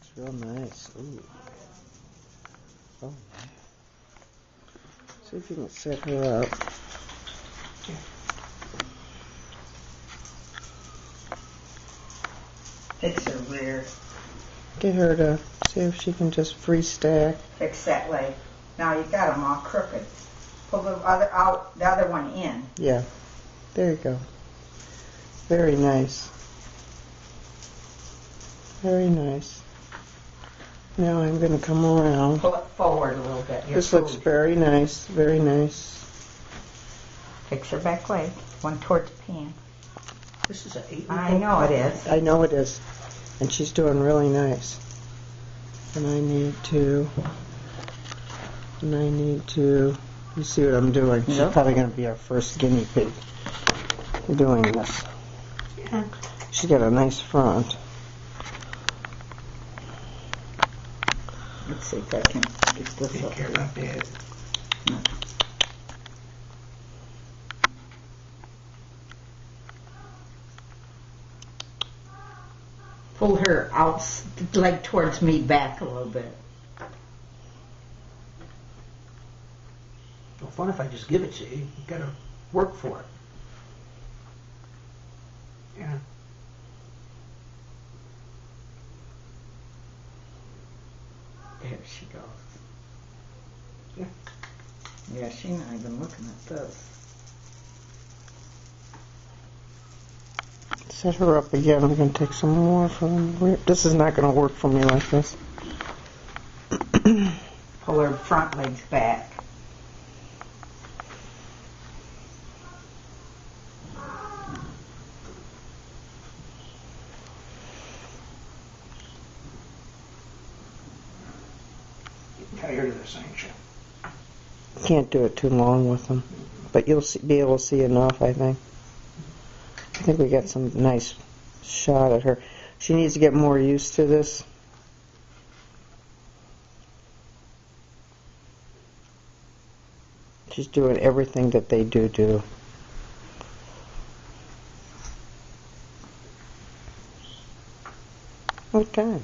Looks real nice. Ooh. Oh. See if you can set her up. Fix her rear. Get her to see if she can just free stack. Fix that leg. Now you got them all crooked. Pull the other one in. Yeah. There you go. Very nice. Very nice. Now I'm going to come around. Pull it forward a little bit. This looks very nice. Very nice. Fix her back leg. One towards the pan. This is an 8-week-old. I know it is. I know it is. And she's doing really nice. And I need to, you see what I'm doing? She's probably going to be our first guinea pig doing this. Yeah. She's got a nice front. Let's see if I can get this Take up. care of that bed. Pull her out, leg towards me, back a little bit. No fun if I just give it to you. You gotta work for it. Yeah. There she goes. Yeah. Yeah, she's not even looking at this. Set her up again. I'm going to take some more from the rear. This is not going to work for me like this. Pull her front legs back. Getting tired of this, ain't you? Can't do it too long with them. But you'll be able to see enough, I think. I think we got some nice shot at her. She needs to get more used to this. She's doing everything that they do. Okay.